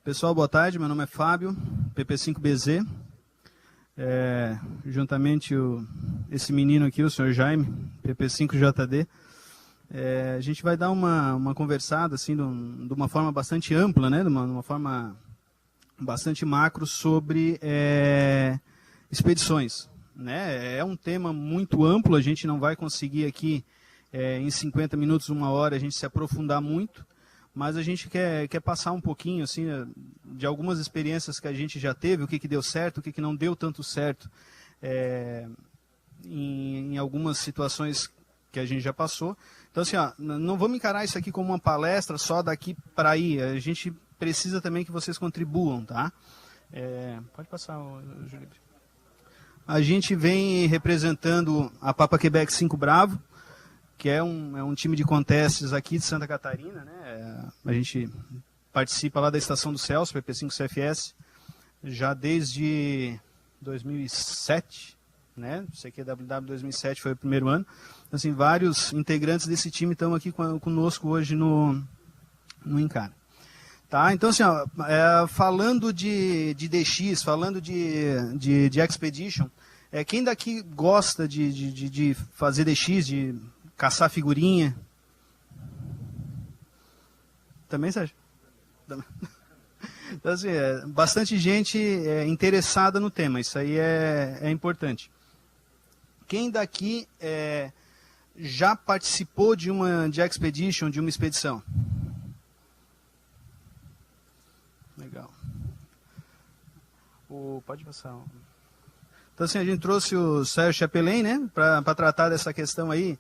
Pessoal, boa tarde. Meu nome é Fábio, PP5BZ. Juntamente esse menino aqui, o senhor Jaime, PP5JD. A gente vai dar uma conversada assim, de uma forma bastante ampla, né? de uma forma bastante macro sobre expedições. Né? É um tema muito amplo, a gente não vai conseguir aqui em 50 minutos, 1 hora, a gente se aprofundar muito. Mas a gente quer passar um pouquinho assim, de algumas experiências que a gente já teve, o que deu certo, o que não deu tanto certo em algumas situações que a gente já passou. Então, assim, não vamos encarar isso aqui como uma palestra só daqui para aí. A gente precisa também que vocês contribuam, tá? Pode passar, Júlio. A gente vem representando a Papa Quebec 5 Bravo, que é um time de contestes aqui de Santa Catarina, né? A gente participa lá da Estação do Celso, PP5CFS, já desde 2007, né? CQWW 2007 foi o primeiro ano. Assim, vários integrantes desse time estão aqui conosco hoje no Encara. Tá? Então, assim, falando de DX, falando de Expedition, quem daqui gosta de fazer DX, de caçar figurinha? Também, Sérgio? Então, assim, bastante gente interessada no tema, isso aí é importante. Quem daqui já participou de Expedition, de uma expedição? Legal. Pode passar. Então, assim, a gente trouxe o Sérgio Chapelain, né, para tratar dessa questão aí,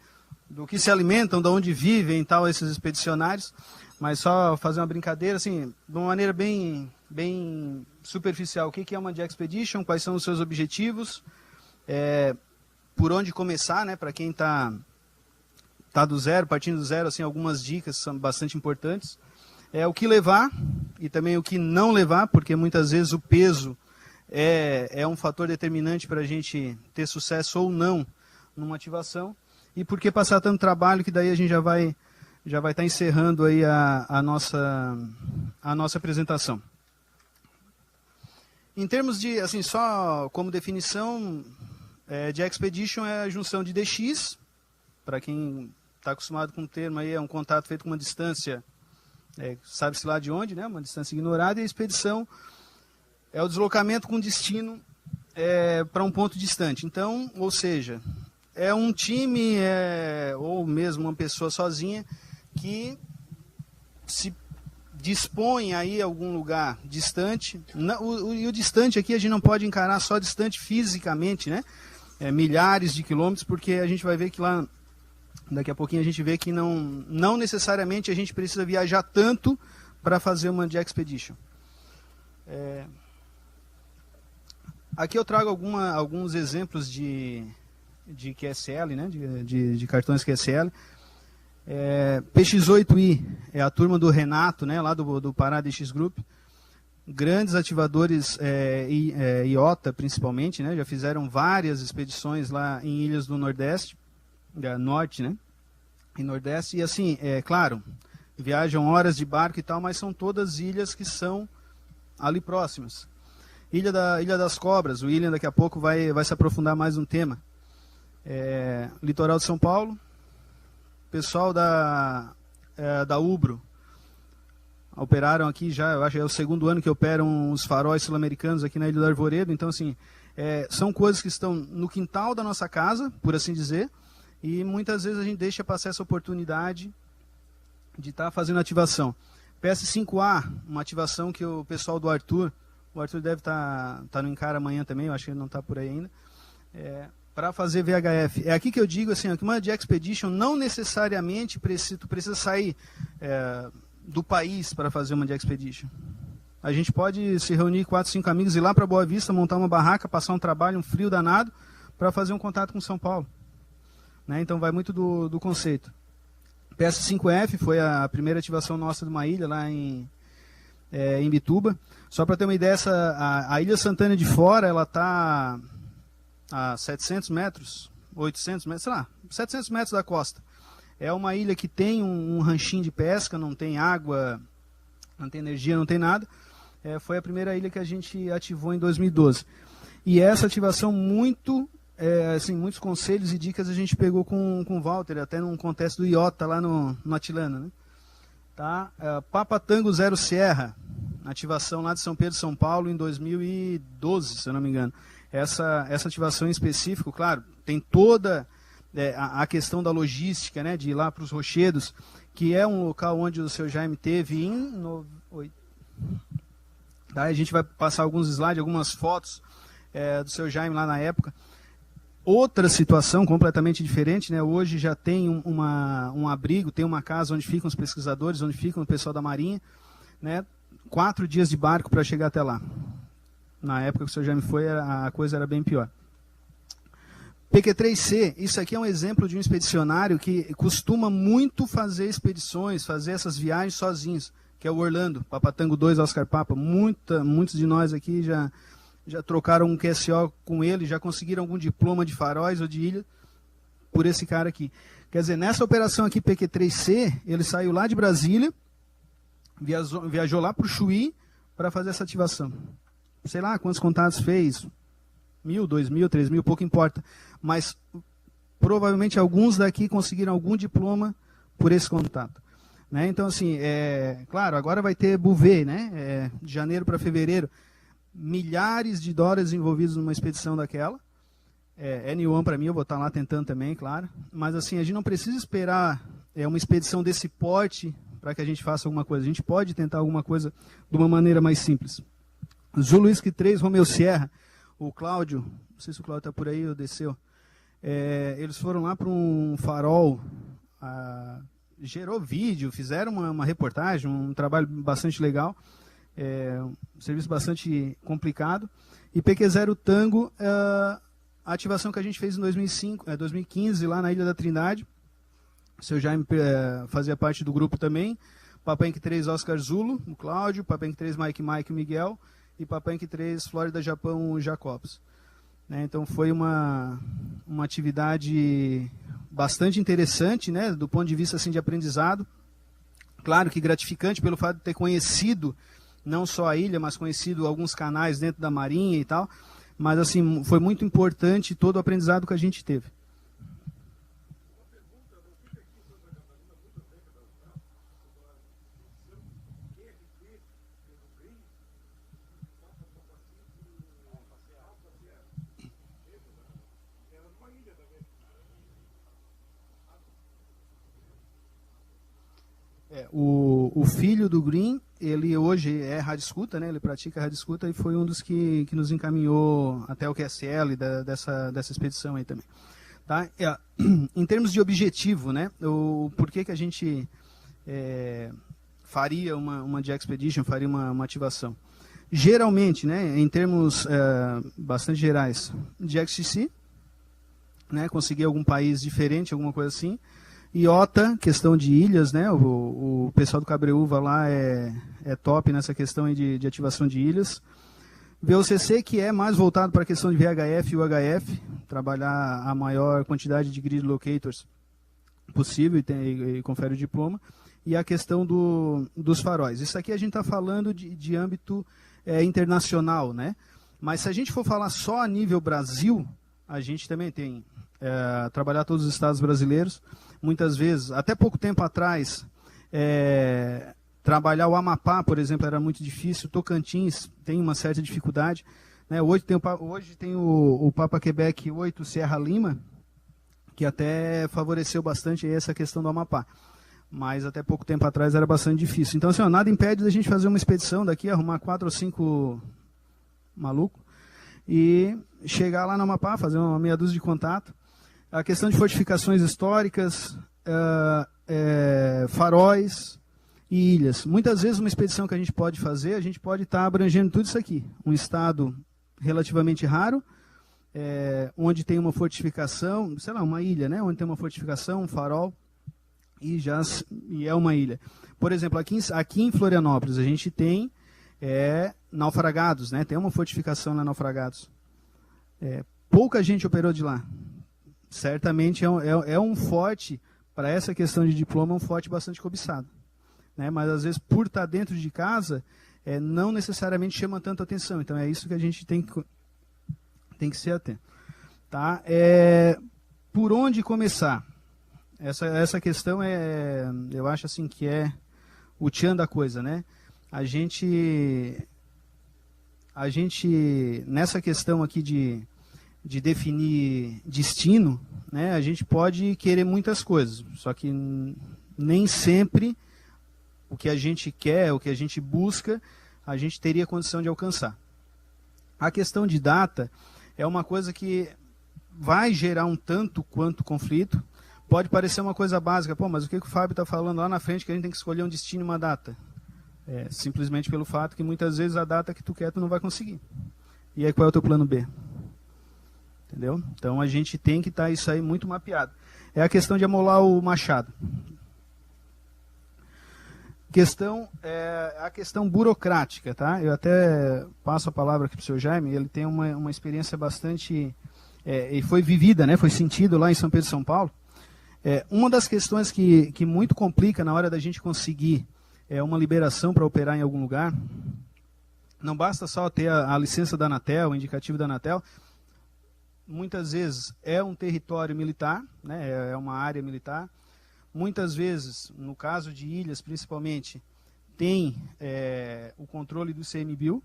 do que se alimentam, de onde vivem e tal, esses expedicionários. Mas só fazer uma brincadeira, assim, de uma maneira bem superficial. O que é uma Expedition, quais são os seus objetivos, por onde começar, né, para quem está do zero, partindo do zero, assim, algumas dicas são bastante importantes. O que levar e também o que não levar, porque muitas vezes o peso é um fator determinante para a gente ter sucesso ou não numa ativação. E por que passar tanto trabalho, que daí a gente já vai estar encerrando aí a nossa apresentação. Em termos de, assim, só como definição, de Expedition é a junção de DX, para quem está acostumado com o termo aí, é um contato feito com uma distância, sabe-se lá de onde, né, uma distância ignorada, e a expedição é o deslocamento com destino para um ponto distante. Então, ou seja, é um time ou mesmo uma pessoa sozinha que se dispõe aí a algum lugar distante. E o distante aqui a gente não pode encarar só distante fisicamente, né? Milhares de quilômetros, porque a gente vai ver que lá, daqui a pouquinho a gente vê que não necessariamente a gente precisa viajar tanto para fazer uma Expedition. Aqui eu trago alguns exemplos de QSL, né? de cartões QSL. PX8i é a turma do Renato, né? Lá do Pará DX Group. Grandes ativadores IOTA, principalmente, né? Já fizeram várias expedições lá em ilhas do Nordeste, Norte, né? E Nordeste. E assim, claro, viajam horas de barco e tal, mas são todas ilhas que são ali próximas. Ilha das Cobras, o William daqui a pouco vai se aprofundar mais no tema. Litoral de São Paulo, pessoal da Ubro operaram aqui já, eu acho que é o segundo ano que operam os faróis sul-americanos aqui na Ilha do Arvoredo. Então, assim, são coisas que estão no quintal da nossa casa, por assim dizer, e muitas vezes a gente deixa passar essa oportunidade de estar fazendo ativação. PS5A, uma ativação que o pessoal do Arthur, o Arthur deve estar no Encara amanhã também, eu acho que ele não está por aí ainda, para fazer VHF. É aqui que eu digo assim, que uma Expedition não necessariamente precisa sair do país para fazer uma Expedition. A gente pode se reunir 4, 5 amigos, ir lá para Boa Vista, montar uma barraca, passar um trabalho, um frio danado, para fazer um contato com São Paulo. Né? Então vai muito do conceito. PS5F foi a primeira ativação nossa de uma ilha lá em Bituba. Só para ter uma ideia, a Ilha Santana de Fora, ela está a 700 metros, 800 metros, sei lá, 700 metros da costa. É uma ilha que tem um ranchinho de pesca, não tem água não tem energia, não tem nada. Foi a primeira ilha que a gente ativou em 2012. E essa ativação assim, muitos conselhos e dicas a gente pegou com o Walter, até num contexto do IOTA lá no Atilano, né? Tá? Papa Tango Zero Sierra, ativação lá de São Pedro, São Paulo, em 2012, se eu não me engano. Essa ativação em específico, claro, tem toda a questão da logística, né, de ir lá para os Rochedos, que é um local onde o seu Jaime teve Tá? A gente vai passar alguns slides, algumas fotos do seu Jaime lá na época. Outra situação completamente diferente, né? Hoje já tem um abrigo, tem uma casa onde ficam os pesquisadores, onde ficam o pessoal da Marinha, né? 4 dias de barco para chegar até lá. Na época que o seu Jaime foi, a coisa era bem pior. PQ3C, isso aqui é um exemplo de um expedicionário que costuma muito fazer expedições, fazer essas viagens sozinhos, que é o Orlando, Papa Tango 2, Oscar Papa. Muitos de nós aqui já trocaram um QSO com ele, já conseguiram algum diploma de faróis ou de ilha por esse cara aqui. Quer dizer, nessa operação aqui, PQ3C, ele saiu lá de Brasília, viajou lá para o Chuí para fazer essa ativação. Sei lá quantos contatos fez, 1.000, 2.000, 3.000, pouco importa. Mas provavelmente alguns daqui conseguiram algum diploma por esse contato. Né? Então, assim, claro, agora vai ter Bouvet, né? De janeiro para fevereiro, milhares de dólares envolvidos numa expedição daquela. N1 para mim, eu vou estar lá tentando também, claro. Mas, assim, a gente não precisa esperar uma expedição desse porte para que a gente faça alguma coisa. A gente pode tentar alguma coisa de uma maneira mais simples. Zulu Whisky 3, Romeu Sierra, o Cláudio, não sei se o Cláudio está por aí ou desceu, eles foram lá para um farol, gerou vídeo, fizeram uma reportagem, um trabalho bastante legal, um serviço bastante complicado. E PQ0 Tango, a ativação que a gente fez em 2015, lá na Ilha da Trindade, o seu Jaime fazia parte do grupo também, Papa Inc 3 Oscar Zulu, o Cláudio, Papa Inc 3 Mike o Miguel, e Papa Inc 3 Flórida Japão, o Jacobs. Então foi uma atividade bastante interessante, né, do ponto de vista assim, de aprendizado. Claro que gratificante pelo fato de ter conhecido não só a ilha, mas conhecido alguns canais dentro da Marinha e tal. Mas assim, foi muito importante todo o aprendizado que a gente teve. O filho do Green, ele hoje é radioescuta, né? Ele pratica radioescuta e foi um dos que nos encaminhou até o QSL dessa expedição aí também. Tá? Em termos de objetivo, né? Por que a gente faria uma Jack Expedition, faria uma ativação? Geralmente, né, em termos bastante gerais, JXCC, né, conseguir algum país diferente, alguma coisa assim. IOTA, questão de ilhas, né? O pessoal do Cabreúva lá é top nessa questão aí de ativação de ilhas. VOCC, que é mais voltado para a questão de VHF e UHF, trabalhar a maior quantidade de grid locators possível e confere o diploma. E a questão dos faróis. Isso aqui a gente está falando de âmbito internacional, né? Mas se a gente for falar só a nível Brasil, a gente também tem trabalhar todos os estados brasileiros. Muitas vezes, até pouco tempo atrás, trabalhar o Amapá, por exemplo, era muito difícil. Tocantins tem uma certa dificuldade. Né? Hoje tem o Papa Quebec 8 Serra Lima, que até favoreceu bastante essa questão do Amapá. Mas até pouco tempo atrás era bastante difícil. Então, assim, nada impede da gente fazer uma expedição daqui, arrumar 4 ou 5 malucos e chegar lá no Amapá, fazer uma meia dúzia de contato. A questão de fortificações históricas, faróis e ilhas. Muitas vezes uma expedição que a gente pode fazer, a gente pode estar abrangendo tudo isso aqui. Um estado relativamente raro, onde tem uma fortificação, sei lá, uma ilha, né? Onde tem uma fortificação, um farol, e é uma ilha. Por exemplo, aqui em Florianópolis, a gente tem Naufragados, né? Tem uma fortificação lá, Naufragados. Pouca gente operou de lá. Certamente é um forte, para essa questão de diploma, um forte bastante cobiçado. né? Mas às vezes por estar dentro de casa, não necessariamente chama tanto atenção. Então é isso que a gente tem que ser atento. Tá? Por onde começar? Essa questão eu acho assim que é o tchan da coisa, né? A gente nessa questão aqui de definir destino, né? A gente pode querer muitas coisas, só que nem sempre o que a gente quer, o que a gente busca, a gente teria condição de alcançar. A questão de data é uma coisa que vai gerar um tanto quanto conflito. Pode parecer uma coisa básica, mas o que o Fábio está falando lá na frente, que a gente tem que escolher um destino e uma data? Simplesmente pelo fato que muitas vezes a data que tu quer, tu não vai conseguir. E aí qual é o teu plano B? Entendeu? Então a gente tem que estar isso aí muito mapeado. É a questão de amolar o machado. A questão burocrática, tá? Eu até passo a palavra aqui para o seu Jaime, ele tem uma experiência bastante... e foi vivida, né? Foi sentido lá em São Pedro, São Paulo. Uma das questões que muito complica na hora da gente conseguir uma liberação para operar em algum lugar, não basta só ter a licença da Anatel, o indicativo da Anatel, muitas vezes é um território militar, né? É uma área militar. Muitas vezes, no caso de ilhas principalmente, tem o controle do ICMBio,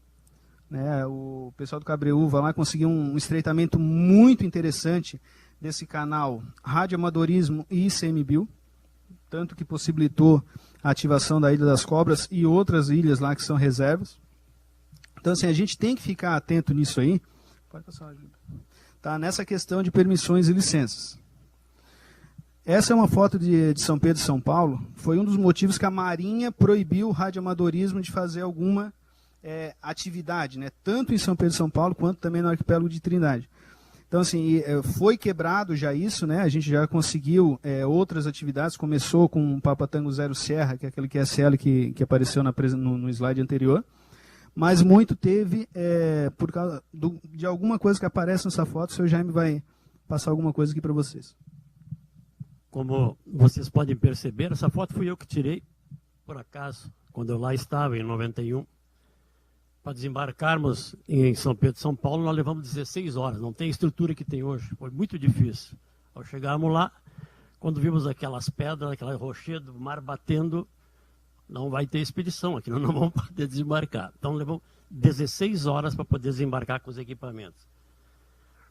né? O pessoal do Cabreúva lá conseguiu um estreitamento muito interessante desse canal radioamadorismo e ICMBio, tanto que possibilitou a ativação da Ilha das Cobras e outras ilhas lá que são reservas. Então, assim, a gente tem que ficar atento nisso aí. Pode passar uma ajuda. Tá, nessa questão de permissões e licenças. Essa é uma foto de São Pedro e São Paulo. Foi um dos motivos que a Marinha proibiu o radioamadorismo de fazer alguma atividade, né? Tanto em São Pedro e São Paulo, quanto também no arquipélago de Trindade. Então, assim, foi quebrado já isso, né? A gente já conseguiu outras atividades. Começou com o Papa Tango Zero Serra, que é aquele QSL que apareceu no slide anterior. Mas muito teve por causa de alguma coisa que aparece nessa foto. O seu Jaime vai passar alguma coisa aqui para vocês. Como vocês podem perceber, essa foto fui eu que tirei, por acaso, quando eu lá estava, em 91. Para desembarcarmos em São Pedro, São Paulo, nós levamos 16 horas. Não tem a estrutura que tem hoje. Foi muito difícil. Ao chegarmos lá, quando vimos aquelas pedras, aquela rochedo, o mar batendo, não vai ter expedição aqui, nós não vamos poder desembarcar. Então, levamos 16 horas para poder desembarcar com os equipamentos.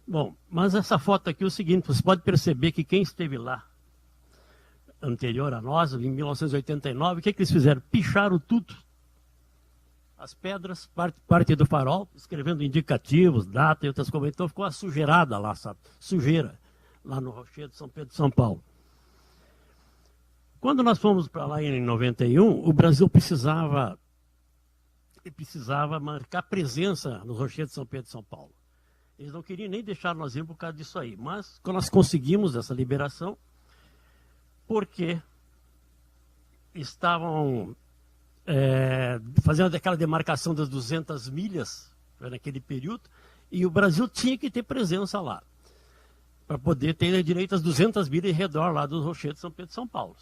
Bom, mas essa foto aqui é o seguinte, você pode perceber que quem esteve lá, anterior a nós, em 1989, o que eles fizeram? Picharam tudo. As pedras, parte do farol, escrevendo indicativos, data e outras coisas. Então ficou uma sujeirada lá, sabe? Sujeira, lá no Rochedo, São Pedro, São Paulo. Quando nós fomos para lá em 91, o Brasil precisava marcar presença no Rochedo, São Pedro, São Paulo. Eles não queriam nem deixar nós ir por causa disso aí. Mas quando nós conseguimos essa liberação, porque estavam fazendo aquela demarcação das 200 milhas naquele período, e o Brasil tinha que ter presença lá, para poder ter direito às 200 milhas em redor lá do Rochedo, São Pedro, São Paulo.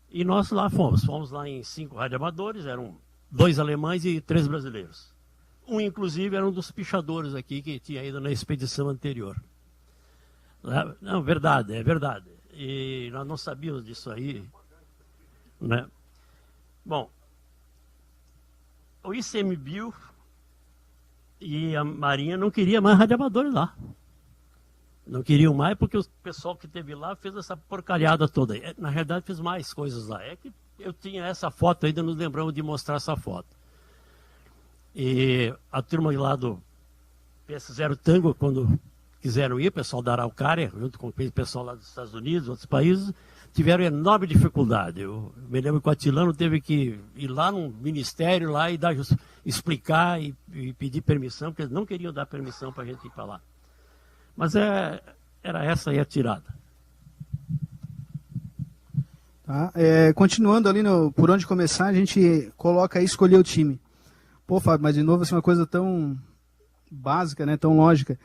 E nós lá fomos lá em 5 radioamadores, eram 2 alemães e 3 brasileiros. Um, inclusive, era um dos pichadores aqui que tinha ido na expedição anterior. Não, verdade, é verdade. E nós não sabíamos disso aí, né? Bom, o ICMBio e a Marinha não queriam mais radioamadores lá. Não queriam mais porque o pessoal que esteve lá fez essa porcalhada toda. Na realidade, fez mais coisas lá. É que eu tinha essa foto, ainda nos lembramos de mostrar essa foto. E a turma lá do PS0 Tango, quando quiseram ir, o pessoal da Araucária, junto com o pessoal lá dos Estados Unidos, outros países, tiveram enorme dificuldade. Eu me lembro que o Atilano teve que ir lá no ministério lá e explicar e pedir permissão, porque eles não queriam dar permissão para a gente ir para lá. Mas era essa aí a tirada. Tá, continuando ali por onde começar, a gente coloca aí escolher o time. Pô, Fábio, mas de novo assim, uma coisa tão básica, né, tão lógica.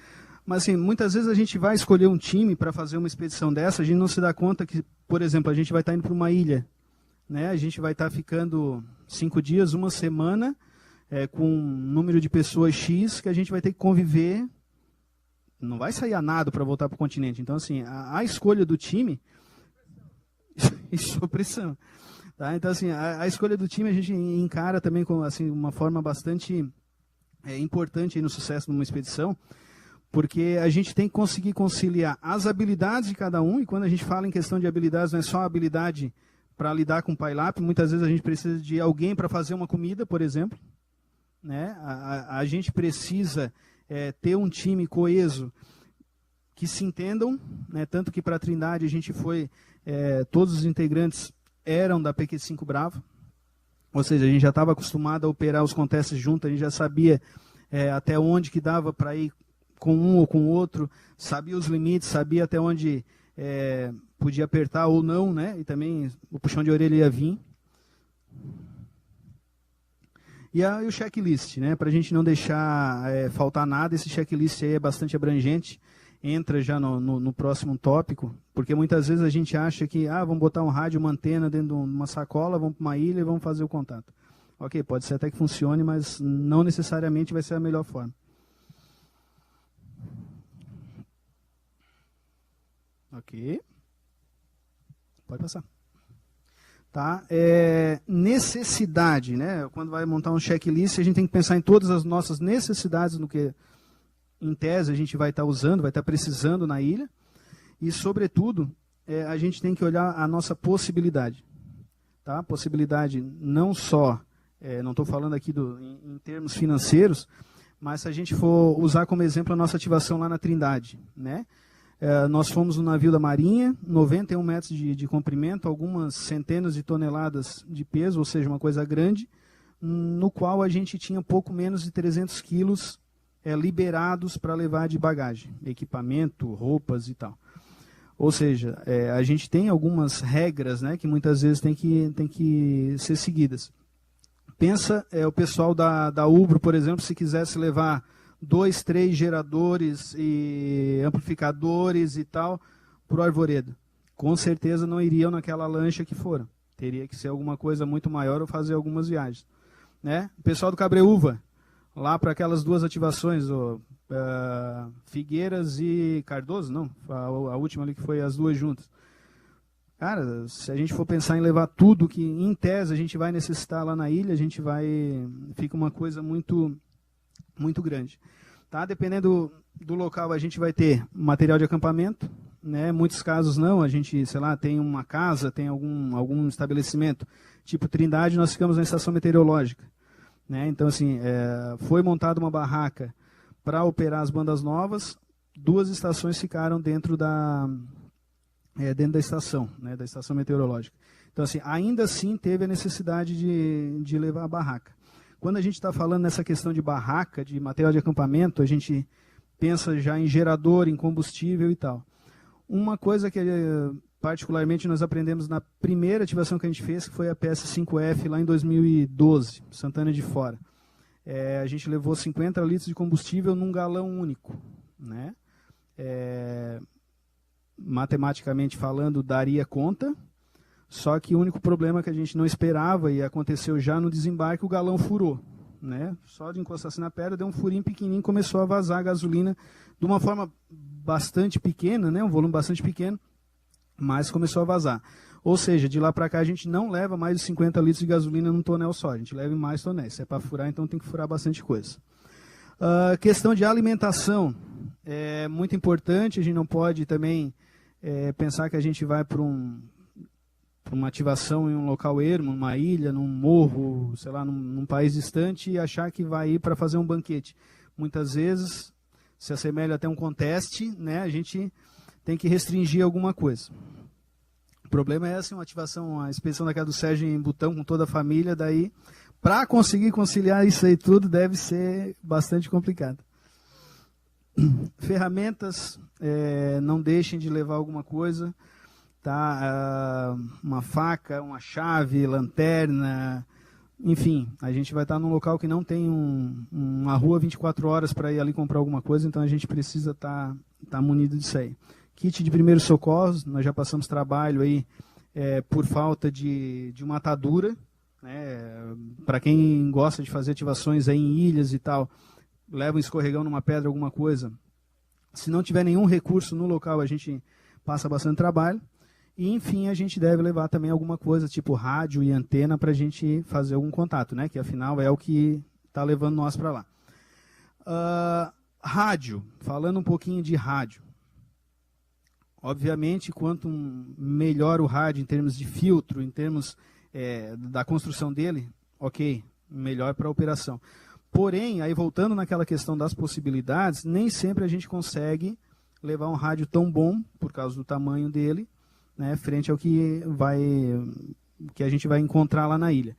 Mas assim, muitas vezes a gente vai escolher um time para fazer uma expedição dessa, a gente não se dá conta que, por exemplo, a gente vai estar indo para uma ilha, né? A gente vai estar ficando 5 dias, uma semana, com um número de pessoas X que a gente vai ter que conviver. Não vai sair a nado para voltar para o continente. Então, assim, a escolha do time... Isso é pressão. Tá? Então, assim, a escolha do time a gente encara também com assim, uma forma bastante importante aí no sucesso de uma expedição, porque a gente tem que conseguir conciliar as habilidades de cada um, e quando a gente fala em questão de habilidades, não é só a habilidade para lidar com o pailap, muitas vezes a gente precisa de alguém para fazer uma comida, por exemplo. Né? A gente precisa ter um time coeso, que se entendam, né? Tanto que para a Trindade a gente foi, todos os integrantes eram da PQ5 Bravo, ou seja, a gente já estava acostumado a operar os contestes juntos, a gente já sabia até onde que dava para ir com um ou com o outro, sabia os limites, sabia até onde podia apertar ou não, né? E também o puxão de orelha ia vir. E o checklist, né? Para a gente não deixar faltar nada, esse checklist aí é bastante abrangente, entra já no próximo tópico, porque muitas vezes a gente acha que vamos botar um rádio, uma antena dentro de uma sacola, vamos para uma ilha e vamos fazer o contato. Ok, pode ser até que funcione, mas não necessariamente vai ser a melhor forma. Ok. Pode passar. Tá? Necessidade, né? Quando vai montar um checklist, a gente tem que pensar em todas as nossas necessidades, no que, em tese, a gente vai estar usando, vai estar precisando na ilha. E, sobretudo, a gente tem que olhar a nossa possibilidade. Tá? Possibilidade não só, não estou falando aqui em termos financeiros, mas se a gente for usar como exemplo a nossa ativação lá na Trindade, né? Nós fomos no navio da Marinha, 91 metros de comprimento, algumas centenas de toneladas de peso, ou seja, uma coisa grande, no qual a gente tinha pouco menos de 300 quilos liberados para levar de bagagem, equipamento, roupas e tal. Ou seja, a gente tem algumas regras, né, que muitas vezes tem que ser seguidas. Pensa o pessoal da Ubro, por exemplo, se quisesse levar 2, 3 geradores e amplificadores e tal para o Arvoredo. Com certeza não iriam naquela lancha que foram. Teria que ser alguma coisa muito maior ou fazer algumas viagens. Né? O pessoal do Cabreúva, lá para aquelas 2 ativações, Figueiras e Cardoso, não, a última ali que foi as 2 juntas. Cara, se a gente for pensar em levar tudo que em tese a gente vai necessitar lá na ilha, fica uma coisa muito grande. Tá? Dependendo do local, a gente vai ter material de acampamento, né? Muitos casos não, a gente, sei lá, tem uma casa, tem algum estabelecimento, tipo Trindade, nós ficamos na estação meteorológica. Né? Então, assim, foi montada uma barraca para operar as bandas novas, 2 estações ficaram dentro da estação, né? Da estação meteorológica. Então, assim, ainda assim teve a necessidade de levar a barraca. Quando a gente está falando nessa questão de barraca, de material de acampamento, a gente pensa já em gerador, em combustível e tal. Uma coisa que particularmente nós aprendemos na primeira ativação que a gente fez, que foi a PS5F lá em 2012, Santana de Fora. A gente levou 50 litros de combustível num galão único. Né? Matematicamente falando, daria conta. Só que o único problema que a gente não esperava, e aconteceu já no desembarque, o galão furou. Né? Só de encostar-se na pedra, deu um furinho pequenininho, começou a vazar a gasolina de uma forma bastante pequena, né? Um volume bastante pequeno, mas começou a vazar. Ou seja, de lá para cá a gente não leva mais de 50 litros de gasolina num tonel só, a gente leva em mais tonéis. Se é para furar, então tem que furar bastante coisa. Questão de alimentação é muito importante, a gente não pode também pensar que a gente vai para uma ativação em um local ermo, numa ilha, num morro, sei lá, num país distante, e achar que vai ir para fazer um banquete. Muitas vezes se assemelha até um conteste, né? A gente tem que restringir alguma coisa. O problema é uma ativação, a expedição daquela do Sérgio em Butão com toda a família, daí, para conseguir conciliar isso aí tudo, deve ser bastante complicado. Ferramentas, não deixem de levar alguma coisa. Tá? Uma faca, uma chave, lanterna, enfim, a gente vai estar num local que não tem uma rua 24 horas para ir ali comprar alguma coisa, então a gente precisa estar munido disso aí. Kit de primeiros socorros, nós já passamos trabalho aí por falta de uma atadura, né? Para quem gosta de fazer ativações aí em ilhas e tal, leva um escorregão numa pedra, alguma coisa. Se não tiver nenhum recurso no local, a gente passa bastante trabalho. E, enfim, a gente deve levar também alguma coisa, tipo rádio e antena, para a gente fazer algum contato, né? Que afinal é o que está levando nós para lá. Rádio, falando um pouquinho de rádio. Obviamente, quanto melhor o rádio em termos de filtro, em termos da construção dele, ok, melhor para a operação. Porém, aí voltando naquela questão das possibilidades, nem sempre a gente consegue levar um rádio tão bom, por causa do tamanho dele, né, frente ao que a gente vai encontrar lá na ilha.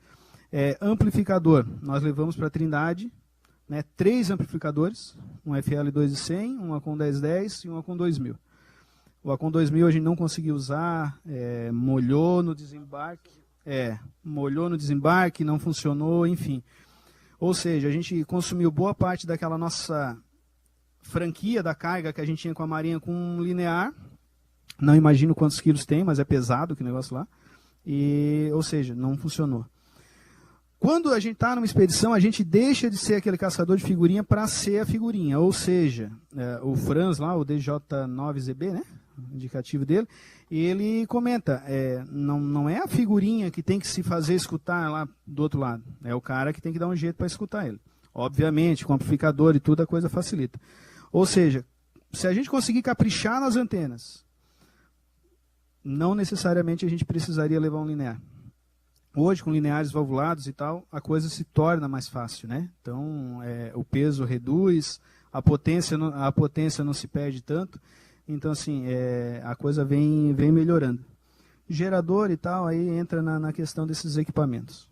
Amplificador, nós levamos para Trindade, né, 3 amplificadores, um FL2100, um Acon 1010 e um Acon 2000. O Acon 2000 a gente não conseguiu usar, molhou no desembarque, não funcionou, enfim. Ou seja, a gente consumiu boa parte daquela nossa franquia da carga que a gente tinha com a Marinha com um linear. Não imagino quantos quilos tem, mas é pesado que negócio lá. Ou seja, não funcionou. Quando a gente está numa expedição, a gente deixa de ser aquele caçador de figurinha para ser a figurinha. Ou seja, o Franz lá, o DJ9ZB, né? O indicativo dele, ele comenta, não é a figurinha que tem que se fazer escutar lá do outro lado. É o cara que tem que dar um jeito para escutar ele. Obviamente, com amplificador e tudo, a coisa facilita. Ou seja, se a gente conseguir caprichar nas antenas, não necessariamente a gente precisaria levar um linear. Hoje, com lineares valvulados e tal, a coisa se torna mais fácil, né? Então, o peso reduz, a potência não se perde tanto. Então, assim, a coisa vem melhorando. Gerador e tal, aí entra na questão desses equipamentos.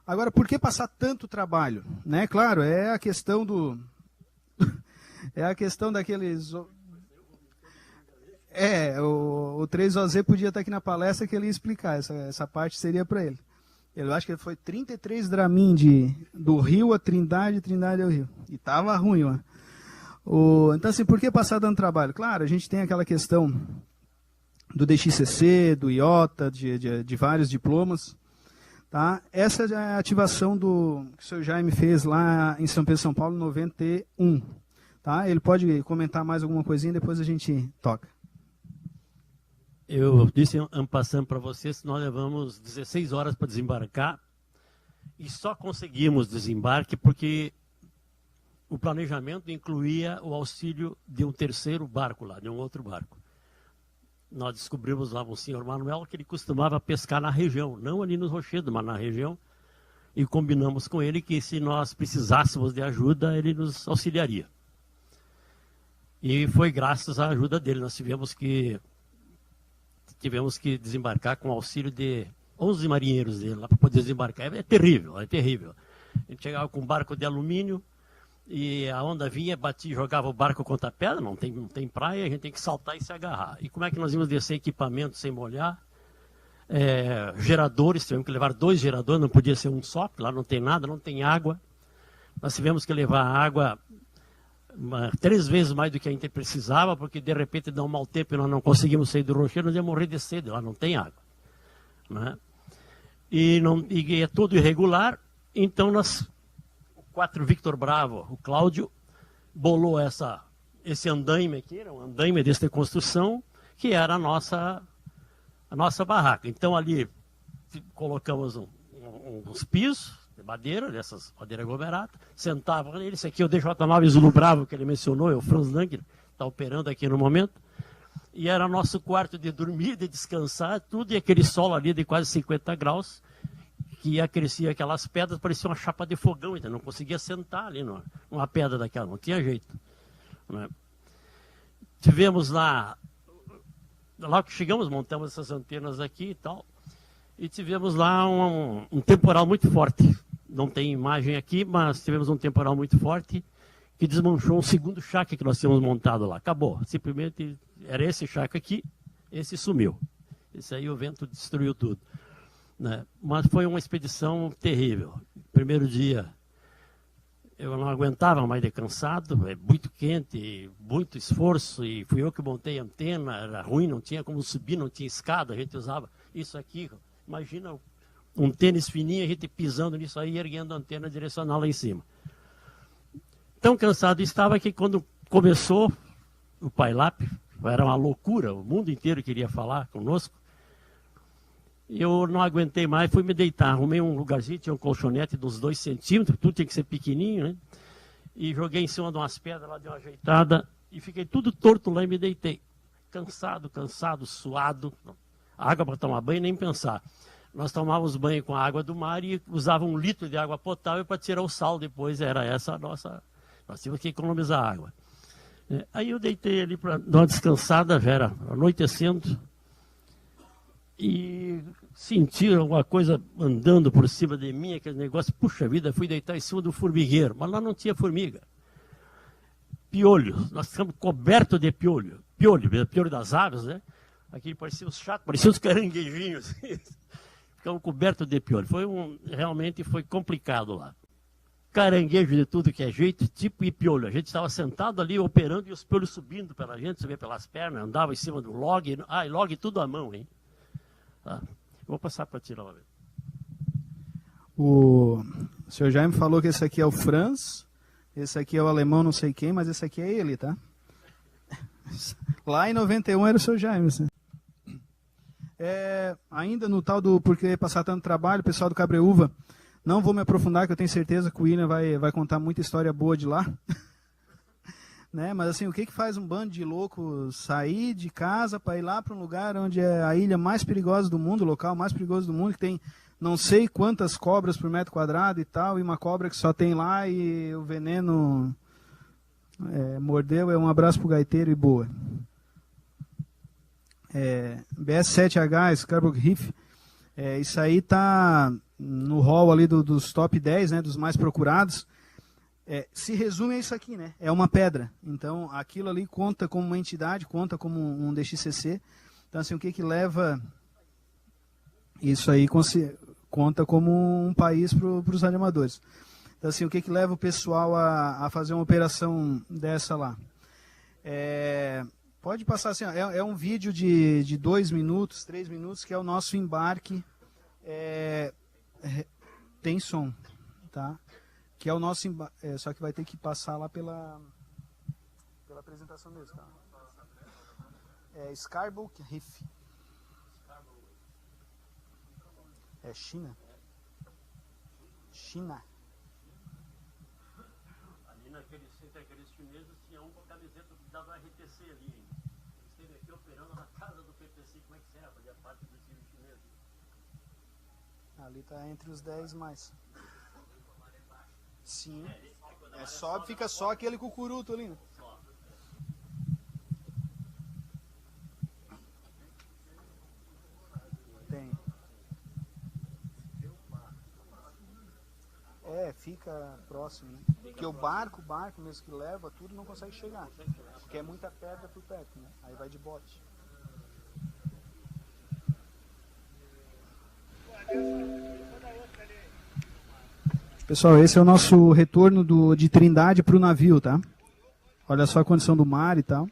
Agora, por que passar tanto trabalho? Né? Claro, é a questão daqueles... O 3OZ podia estar aqui na palestra que ele ia explicar, essa parte seria para ele. Eu acho que foi 33 Dramin do Rio a Trindade, Trindade ao Rio. E estava ruim, ó. Então, assim, por que passar dando trabalho? Claro, a gente tem aquela questão do DXCC, do IOTA, de vários diplomas. Tá? Essa é a ativação que o Sr. Jaime fez lá em São Pedro, São Paulo, em 91. Tá? Ele pode comentar mais alguma coisinha, depois a gente toca. Eu disse en passant para vocês que nós levamos 16 horas para desembarcar e só conseguimos desembarque porque o planejamento incluía o auxílio de um terceiro barco lá, de um outro barco. Nós descobrimos lá um senhor Manuel que ele costumava pescar na região, não ali nos rochedos, mas na região, e combinamos com ele que se nós precisássemos de ajuda, ele nos auxiliaria. E foi graças à ajuda dele, nós tivemos que desembarcar com o auxílio de 11 marinheiros dele lá para poder desembarcar. É terrível, é terrível. A gente chegava com um barco de alumínio, e a onda vinha, batia, jogava o barco contra a pedra, não tem praia, a gente tem que saltar e se agarrar. E como é que nós íamos descer equipamento sem molhar? Geradores, tivemos que levar 2 geradores, não podia ser um só, porque lá não tem nada, não tem água. Nós tivemos que levar água 3 vezes mais do que a gente precisava, porque de repente dá um mau tempo e nós não conseguimos sair do rochedo, nós íamos morrer de sede, lá não tem água. Né? E é tudo irregular, então nós... 4 Victor Bravo, o Cláudio, bolou esse andaime aqui, era um andaime desta construção, que era a nossa barraca. Então ali colocamos uns pisos de madeira, dessas madeira aglomerada, sentava nele, esse aqui é o DJ9 Zulu Bravo, que ele mencionou, é o Franz Lang, está operando aqui no momento, e era nosso quarto de dormir, de descansar, tudo, e aquele sol ali de quase 50 graus, que acrescia aquelas pedras, parecia uma chapa de fogão, então não conseguia sentar ali numa pedra daquela, não tinha jeito. Né? Tivemos lá que chegamos, montamos essas antenas aqui e tal, e tivemos lá um temporal muito forte. Não tem imagem aqui, mas tivemos um temporal muito forte que desmanchou um segundo chaque que nós tínhamos montado lá. Acabou, simplesmente era esse chaque aqui, esse sumiu. Esse aí o vento destruiu tudo. Né? Mas foi uma expedição terrível. Primeiro dia, eu não aguentava mais de cansado, é muito quente, muito esforço, e fui eu que montei a antena, era ruim, não tinha como subir, não tinha escada, a gente usava isso aqui, imagina um tênis fininho, a gente pisando nisso aí, erguendo a antena direcional lá em cima. Tão cansado estava que quando começou o Pailap, era uma loucura, o mundo inteiro queria falar conosco, eu não aguentei mais, fui me deitar, arrumei um lugarzinho, tinha um colchonete de uns 2 centímetros, tudo tinha que ser pequenininho, né? E joguei em cima de umas pedras lá, dei uma ajeitada, e fiquei tudo torto lá e me deitei. Cansado, suado, água para tomar banho, nem pensar. Nós tomávamos banho com a água do mar e usávamos 1 litro de água potável para tirar o sal depois, era essa a nossa... Nós tínhamos que economizar água. Aí eu deitei ali para dar uma descansada, já era anoitecendo, e senti alguma coisa andando por cima de mim, aquele negócio, puxa vida, fui deitar em cima do formigueiro, mas lá não tinha formiga. Piolho, nós ficamos cobertos de piolho, piolho das aves, né? Aqui parecia os chatos, parecia os caranguejinhos, ficamos cobertos de piolho. Realmente foi complicado lá. Caranguejo de tudo que é jeito, tipo e piolho. A gente estava sentado ali operando e os piolhos subindo pela gente, subia pelas pernas, andava em cima do log, log tudo à mão, hein? Tá. Vou passar para ti novamente. O senhor Jaime falou que esse aqui é o Franz, esse aqui é o alemão não sei quem, mas esse aqui é ele, tá? Lá em 91 era o senhor Jaime. Assim. Ainda no tal do Porque Passar Tanto Trabalho, o pessoal do Cabreúva, não vou me aprofundar, que eu tenho certeza que o William vai contar muita história boa de lá. Né? Mas assim, o que faz um bando de loucos sair de casa para ir lá para um lugar onde é a ilha mais perigosa do mundo, o local mais perigoso do mundo, que tem não sei quantas cobras por metro quadrado e tal, e uma cobra que só tem lá e o veneno mordeu, um abraço pro gaiteiro e boa. BS7H, Scarborough Reef, isso aí tá no hall ali dos top 10, né, dos mais procurados. Se resume a isso aqui, né? É uma pedra. Então, aquilo ali conta como uma entidade, conta como um DXCC. Então, assim, o que leva... Isso aí conta como um país para os animadores. Então, assim, o que leva o pessoal a fazer uma operação dessa lá? Pode passar assim, ó, é um vídeo de 2 minutos, 3 minutos, que é o nosso embarque. Tem som, tá? Que é o nosso só que vai ter que passar lá pela apresentação mesmo, tá? Scarborough Reef. China. Ali entre aqueles chineses tinha um com a camiseta da RTC ali. Ele esteve aqui operando na casa do PPC. Como é que será? Fazia parte do time chinês. Ali tá entre os 10 mais. Sim. Fica só aquele cucuruto ali, né? Tem. Fica próximo, né? Porque o barco mesmo que leva tudo não consegue chegar. Porque é muita pedra por perto, né? Aí vai de bote. Pessoal, esse é o nosso retorno de Trindade para o navio, tá? Olha só a condição do mar e tal.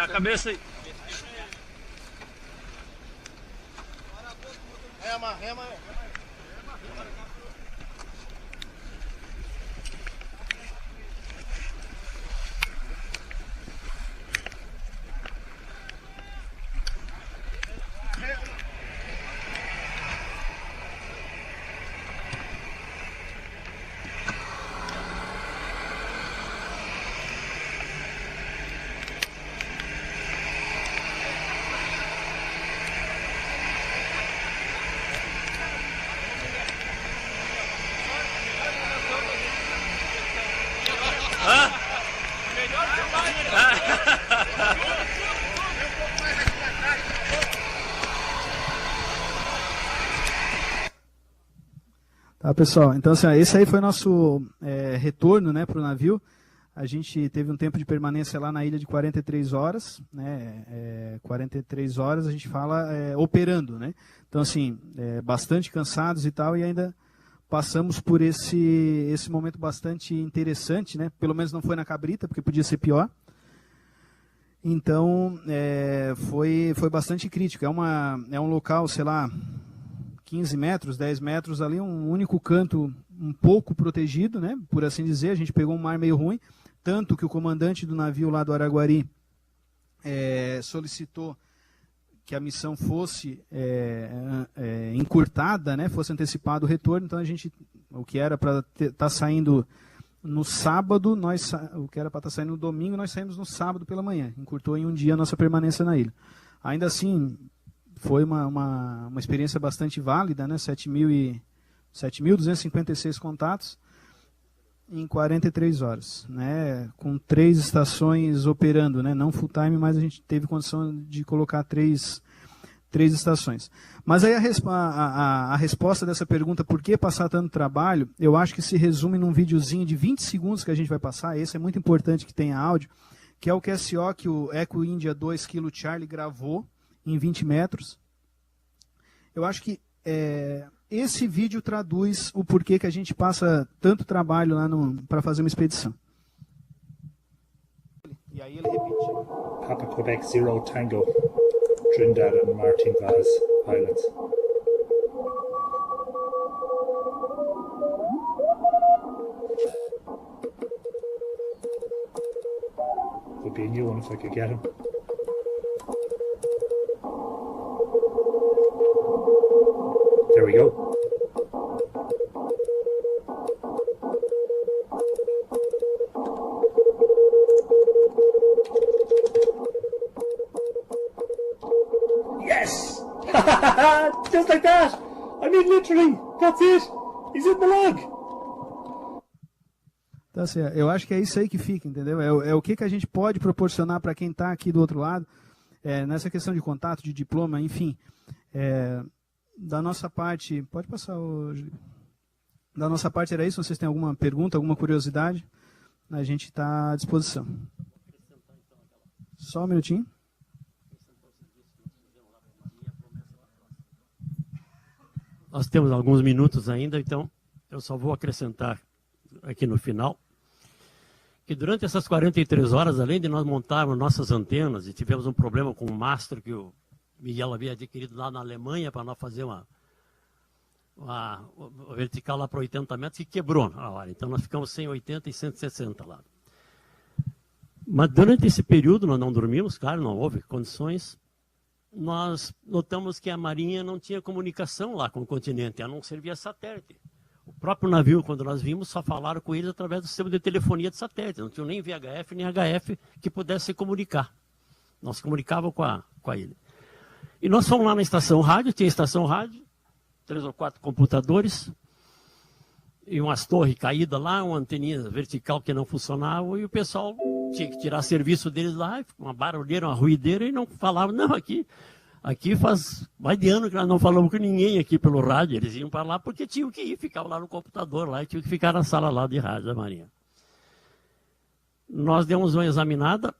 A cabeça aí. Rema. Tá, pessoal? Então, assim, esse aí foi nosso retorno, né, para o navio. A gente teve um tempo de permanência lá na ilha de 43 horas, né? 43 horas a gente fala operando, né? Então, assim, bastante cansados e tal, e ainda passamos por esse momento bastante interessante, né? Pelo menos não foi na Cabrita, porque podia ser pior. Então, foi bastante crítico. É um local, sei lá, 15 metros, 10 metros ali, um único canto um pouco protegido, né, por assim dizer. A gente pegou um mar meio ruim, tanto que o comandante do navio lá do Araguari solicitou que a missão fosse encurtada, né, fosse antecipado o retorno. Então, o que era para estar saindo no sábado, o que era para estar saindo no domingo, nós saímos no sábado pela manhã. Encurtou em um dia a nossa permanência na ilha. Ainda assim, foi uma experiência bastante válida, né? 7.256 contatos em 43 horas, né? Com 3 estações operando, né? Não full time, mas a gente teve condição de colocar 3 estações. Mas aí a resposta dessa pergunta, por que passar tanto trabalho, eu acho que se resume num videozinho de 20 segundos que a gente vai passar. Esse é muito importante que tenha áudio, que é o QSO que o Eco India 2 Kilo Charlie gravou em 20 metros. Eu acho que esse vídeo traduz o porquê que a gente passa tanto trabalho lá para fazer uma expedição. E aí ele repetiu. Papa Quebec Zero Tango, Trinidad and Martin Vaz Islands. Would be a new one if I could get him. There we go. Yes! Just like that! I mean, literally, that's it! He's in the log! Tá certo. Eu acho que é isso aí que fica, entendeu? É o que a gente pode proporcionar para quem está aqui do outro lado, nessa questão de contato, de diploma, enfim. Da nossa parte, pode passar hoje. Da nossa parte era isso. Vocês têm alguma pergunta, alguma curiosidade? A gente está à disposição. Só um minutinho. Nós temos alguns minutos ainda, então eu só vou acrescentar aqui no final que durante essas 43 horas, além de nós montarmos nossas antenas, e tivemos um problema com o mastro que o Miguel havia adquirido lá na Alemanha para nós fazer uma vertical lá para 80 metros, que quebrou na hora. Então nós ficamos 180 e 160 lá. Mas durante esse período nós não dormimos, claro, não houve condições. Nós notamos que a Marinha não tinha comunicação lá com o continente, ela não servia satélite. O próprio navio, quando nós vimos, só falaram com eles através do sistema de telefonia de satélite. Não tinham nem VHF, nem HF que pudesse se comunicar. Nós se comunicávamos com a ilha. E nós fomos lá na estação rádio, tinha estação rádio, 3 ou 4 computadores, e umas torres caídas lá, uma anteninha vertical que não funcionava, e o pessoal tinha que tirar serviço deles lá, uma barulheira, uma ruideira, e não falavam, não, aqui faz mais de ano que nós não falamos com ninguém aqui pelo rádio, eles iam para lá porque tinham que ir, ficavam lá no computador, lá, e tinham que ficar na sala lá de rádio da Marinha. Nós demos uma examinada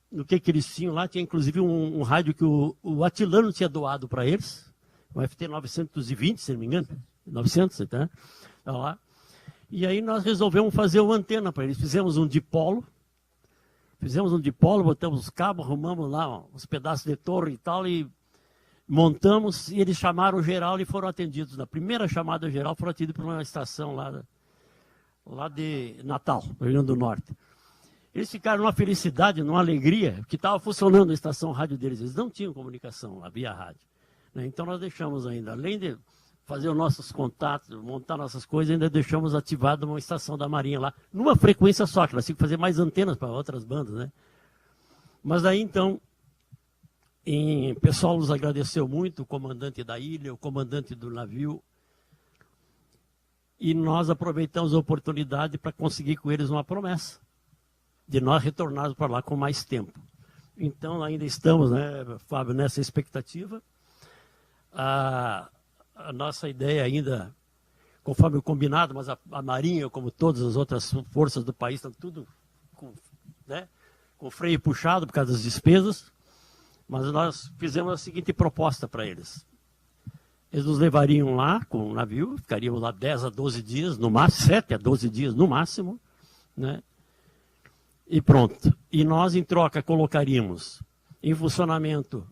no que eles tinham lá, tinha inclusive um rádio que o Atilano tinha doado para eles, o FT 920, se não me engano, 900, tá lá. E aí nós resolvemos fazer uma antena para eles, fizemos um dipolo, botamos os cabos, arrumamos lá uns pedaços de torre e tal, e montamos, e eles chamaram o geral e foram atendidos. Na primeira chamada geral foram atendidos por uma estação lá de Natal, no Rio Grande do Norte. Eles ficaram numa felicidade, numa alegria, que estava funcionando a estação rádio deles. Eles não tinham comunicação lá, via rádio. Então nós deixamos ainda, além de fazer os nossos contatos, montar nossas coisas, ainda deixamos ativada uma estação da Marinha lá, numa frequência só, que nós tínhamos que fazer mais antenas para outras bandas, né? Mas aí então, o pessoal nos agradeceu muito, o comandante da ilha, o comandante do navio, e nós aproveitamos a oportunidade para conseguir com eles uma promessa de nós retornarmos para lá com mais tempo. Então ainda estamos, né, Fábio, nessa expectativa. A nossa ideia ainda, conforme o combinado, mas a Marinha, como todas as outras forças do país, estão tudo com, né, com freio puxado por causa das despesas. Mas nós fizemos a seguinte proposta para eles. Eles nos levariam lá com o navio, ficaríamos lá 10 a 12 dias, no máximo, 7 a 12 dias no máximo, né? E pronto. E nós, em troca, colocaríamos em funcionamento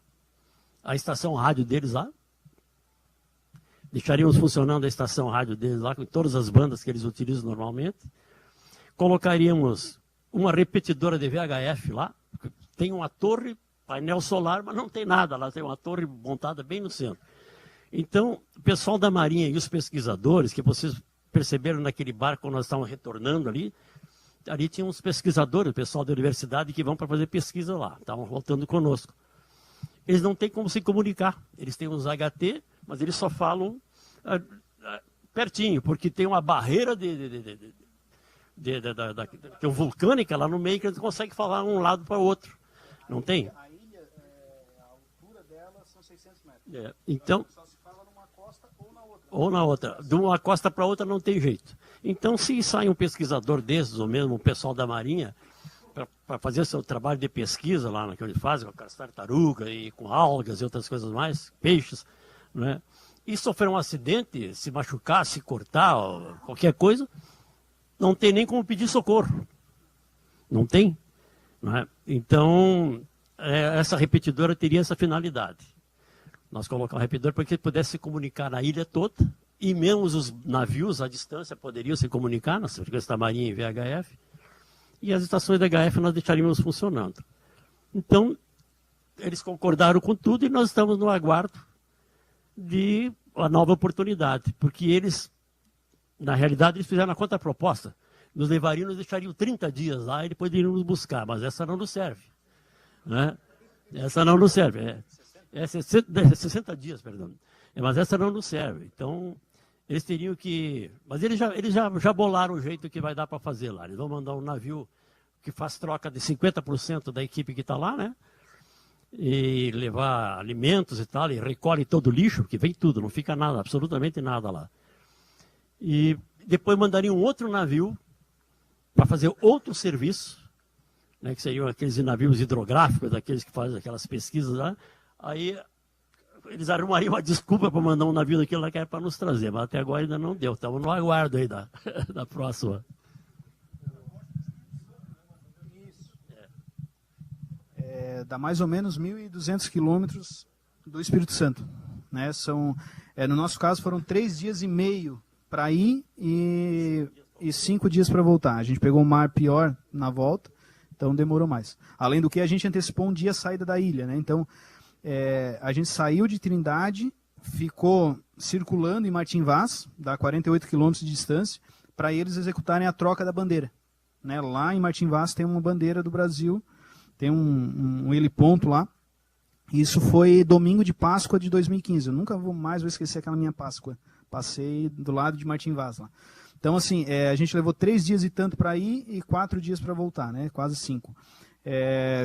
a estação rádio deles lá, deixaríamos funcionando a estação rádio deles lá, com todas as bandas que eles utilizam normalmente, colocaríamos uma repetidora de VHF lá, tem uma torre, painel solar, mas não tem nada lá, tem uma torre montada bem no centro. Então, o pessoal da Marinha e os pesquisadores, que vocês perceberam naquele barco quando nós estávamos retornando ali tinha uns pesquisadores, o pessoal da universidade, que vão para fazer pesquisa lá, estavam voltando conosco. Eles não têm como se comunicar, eles têm uns HT, mas eles só falam pertinho, porque tem uma barreira vulcânica lá no meio que eles não conseguem falar um lado para o outro. Não tem? A ilha, a altura dela são 600 metros. Então, só se fala numa costa ou na outra. Ou na outra. De uma costa para outra não tem jeito. Então, se sai um pesquisador desses, ou mesmo um pessoal da Marinha, para fazer seu trabalho de pesquisa lá no que ele faz, com aquelas tartarugas e com algas e outras coisas mais, peixes, né? E sofrer um acidente, se machucar, se cortar, qualquer coisa, não tem nem como pedir socorro. Não tem. Né? Então, essa repetidora teria essa finalidade. Nós colocamos um repetidor para que pudesse se comunicar na ilha toda, e mesmo os navios à distância poderiam se comunicar, nas frequências da Marinha e VHF, e as estações da HF nós deixaríamos funcionando. Então, eles concordaram com tudo e nós estamos no aguardo de uma nova oportunidade, porque eles, na realidade, eles fizeram a contraproposta. Nos levariam, nos deixariam 30 dias lá e depois iriam nos buscar, mas essa não nos serve. Né? Essa não nos serve. 60 dias, perdão. Mas essa não nos serve. Então, eles teriam que... Mas eles já bolaram o jeito que vai dar para fazer lá. Eles vão mandar um navio que faz troca de 50% da equipe que está lá, né? E levar alimentos e tal, e recolhe todo o lixo, que vem tudo, não fica nada, absolutamente nada lá. E depois mandariam um outro navio para fazer outro serviço, né, que seriam aqueles navios hidrográficos, aqueles que fazem aquelas pesquisas lá. Aí eles arrumariam uma desculpa para mandar um navio daquilo lá que era para nos trazer, mas até agora ainda não deu. Estamos no aguardo aí da próxima. Dá mais ou menos 1.200 quilômetros do Espírito Santo. Né? No nosso caso, foram 3 dias e meio para ir e 5 dias para voltar. A gente pegou um mar pior na volta, então demorou mais. Além do que, a gente antecipou um dia a saída da ilha. Né? Então, a gente saiu de Trindade, ficou circulando em Martim Vaz, dá 48 quilômetros de distância, para eles executarem a troca da bandeira. Né? Lá em Martim Vaz tem uma bandeira do Brasil, tem um heliponto lá. Isso foi domingo de Páscoa de 2015. Eu nunca mais vou esquecer aquela minha Páscoa. Passei do lado de Martim Vaz lá. Então, assim, a gente levou 3 dias e tanto para ir e 4 dias para voltar, né? Quase 5.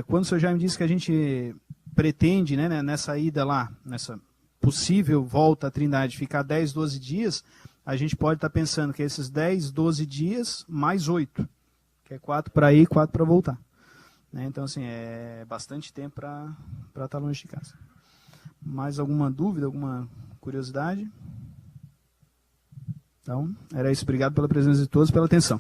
Quando o senhor Jaime disse que a gente pretende, né, nessa ida lá, nessa possível volta à Trindade, ficar 10, 12 dias, a gente pode estar pensando que esses 10, 12 dias mais 8, que é 4 para ir e 4 para voltar. Né? Então, assim, é bastante tempo para estar longe de casa. Mais alguma dúvida, alguma curiosidade? Então, era isso. Obrigado pela presença de todos e pela atenção.